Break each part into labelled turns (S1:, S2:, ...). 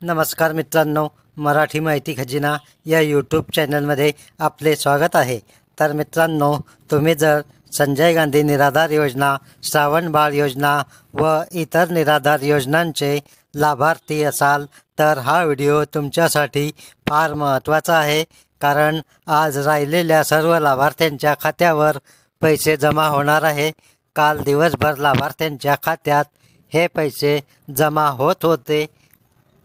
S1: नमस्कार मित्रांनो, मराठी माहिती खजिना या यूट्यूब चॅनलमध्ये आपले स्वागत आहे। तर मित्रांनो, तुम्ही जर संजय गांधी निराधार योजना, श्रावण बाळ योजना व इतर निराधार योजनांचे लाभार्थी असाल तर हा व्हिडिओ तुमच्यासाठी फार महत्त्वाचा आहे। कारण आज राहिलेल्या सर्व लाभार्थ्यांच्या खात्यावर पैसे जमा होणार आहे। काल दिवसभर लाभार्थ्यांच्या खात्यात हे पैसे जमा होत होते।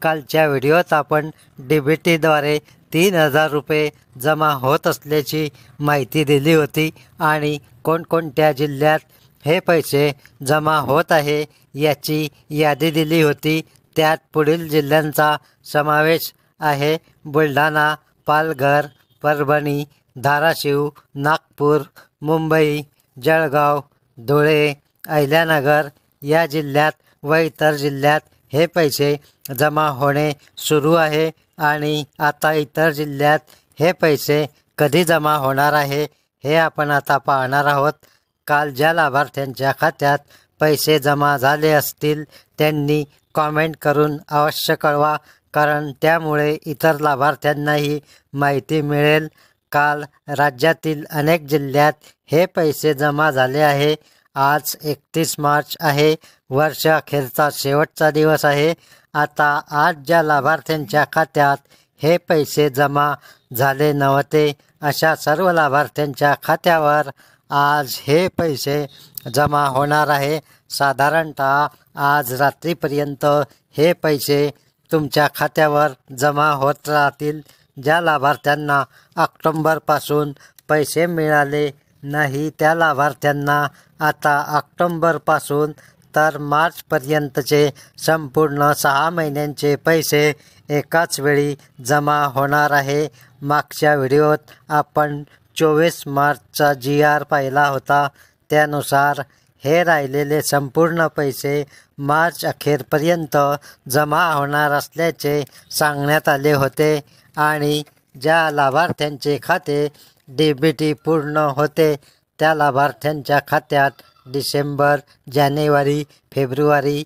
S1: कालच्या व्हिडिओत आपण DBTद्वारे 3000 रुपये जमा होत असल्याची माहिती दिली होती आणि कोणकोणत्या जिल्ह्यात हे पैसे जमा होत आहे याची यादी दिली होती। त्यात पुढील जिल्ह्यांचा समावेश आहे: बुलढाणा, पालघर, परभणी, धाराशिव, नागपूर, मुंबई, जळगाव, धुळे, अहिल्यानगर या जिल्ह्यात व इतर जिल्ह्यात हे पैसे जमा होणे सुरू आहे। आणि आता इतर जिल्ह्यात हे पैसे कधी जमा होणार आहे हे आपण आता पाहणार आहोत। काल ज्या लाभार्थ्यांच्या खात्यात पैसे जमा झाले असतील त्यांनी कॉमेंट करून अवश्य कळवा, कारण त्यामुळे इतर लाभार्थ्यांनाही माहिती मिळेल। काल राज्यातील अनेक जिल्ह्यात हे पैसे जमा झाले आहे। आज 31 मार्च आहे, वर्ष अखेरचा शेवटचा दिवस आहे। आता आज ज्या लाभार्थ्यांच्या खात्यात हे पैसे जमा झाले नव्हते अशा सर्व लाभार्थ्यांच्या खात्यावर आज हे पैसे जमा होणार आहे। साधारणतः आज रात्रीपर्यंत हे पैसे तुमच्या खात्यावर जमा होत राहतील। ज्या लाभार्थ्यांना ऑक्टोंबरपासून पैसे मिळाले नाही त्या लाभार्थ्यांना आता ऑक्टोंबरपासून तर मार्चपर्यंतचे संपूर्ण 6 महिन्यांचे पैसे एकाच वेळी जमा होणार आहे। मागच्या व्हिडिओत आपण 24 मार्चचा GR पाहिला होता, त्यानुसार हे राहिलेले संपूर्ण पैसे मार्च अखेरपर्यंत जमा होणार असल्याचे सांगण्यात आले होते। आणि ज्या लाभार्थ्यांचे खाते DBT पूर्ण होते त्या लाभार्थ्यांच्या खात्यात डिसेंबर, जानेवारी, फेब्रुवारी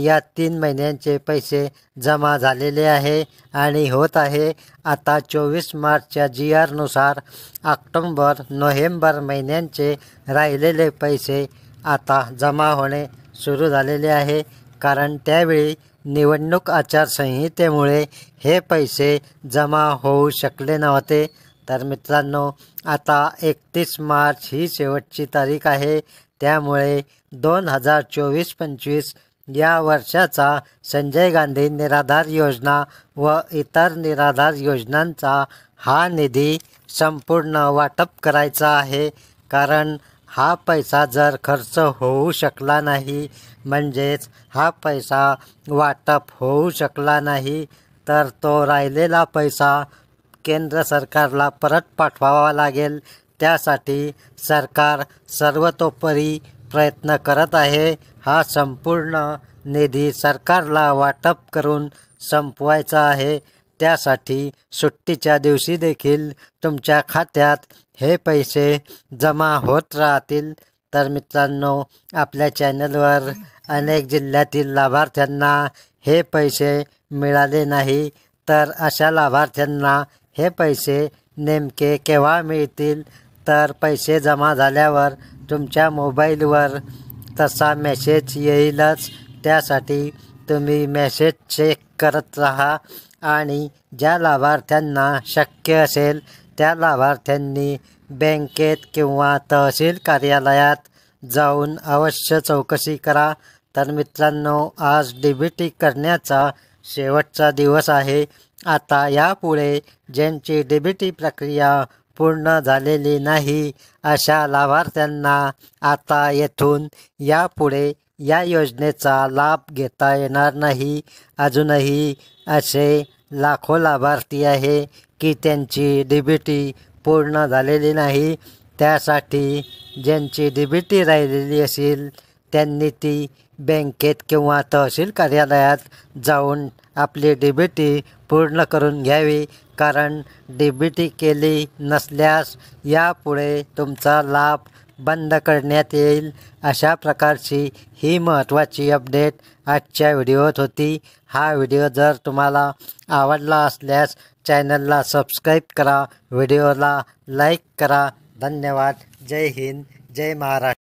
S1: या 3 महिन्यांचे पैसे जमा झालेले आहे आणि होत आहे। आता 24 मार्चच्या GR नुसार ऑक्टोंबर, नोव्हेंबर महिन्यांचे राहिलेले पैसे आता जमा होणे सुरू झालेले आहे, कारण त्यावेळी निवडणूक आचारसंहितेमुळे हे पैसे जमा होऊ शकले नव्हते। तर मित्रांनो, आता 31 मार्च ही शेवटची तारीख आहे, त्यामुळे 2024-25 या वर्षाचा संजय गांधी निराधार योजना व इतर निराधार योजनांचा हा निधी संपूर्ण वाटप करायचा आहे। कारण हा पैसा जर खर्च होऊ शकला नाही, म्हणजेच हा पैसा वाटप होऊ शकला नाही, तर तो राहिलेला पैसा केंद्र सरकारला परत पाठवावा लागेल। त्यासाठी सरकार सर्वतोपरी प्रयत्न करत आहे। हा संपूर्ण निधी सरकारला वाटप करून संपवायचा आहे। त्यासाठी सुट्टीच्या दिवशी देखील तुमच्या खात्यात हे पैसे जमा होत राहतील। तर मित्रांनो, आपल्या चॅनलवर अनेक जिल्ह्यातील लाभार्थ्यांना हे पैसे मिळाले नाही, तर अशा लाभार्थ्यांना हे पैसे नेमके केव्हा मिळतील? तर पैसे जमा झाल्यावर तुमच्या मोबाईलवर तसा मेसेज येईलच। त्यासाठी तुम्ही मेसेज चेक करत राहा आणि ज्या लाभार्थ्यांना शक्य असेल त्या लाभार्थ्यांनी बँकेत किंवा तहसील कार्यालयात जाऊन अवश्य चौकशी करा। तर मित्रांनो, आज DBT करण्याचा शेवटचा दिवस आहे। आता यापुढे ज्यांची DBT प्रक्रिया पूर्ण झालेली नाही अशा लाभार्थ्यांना आता येथून यापुढे या योजनेचा लाभ घेता येणार नाही। अजूनही असे लाखो लाभार्थी आहे की त्यांची DBT पूर्ण झालेली नाही। त्यासाठी ज्यांची DBT राहिलेली असेल त्यांनी ती बँकेत किंवा तहसील कार्यालयात जाऊन आपली DBT पूर्ण करून घ्यावी, कारण DBT केली नसल्यास यापुढे तुमचा लाभ बंद करण्यात येईल। अशा प्रकारची ही महत्त्वाची अपडेट आजच्या व्हिडिओत होती। हा व्हिडिओ जर तुम्हाला आवडला असल्यास चॅनलला सबस्क्राईब करा, व्हिडिओला लाईक करा. धन्यवाद. जय हिंद, जय महाराष्ट्र.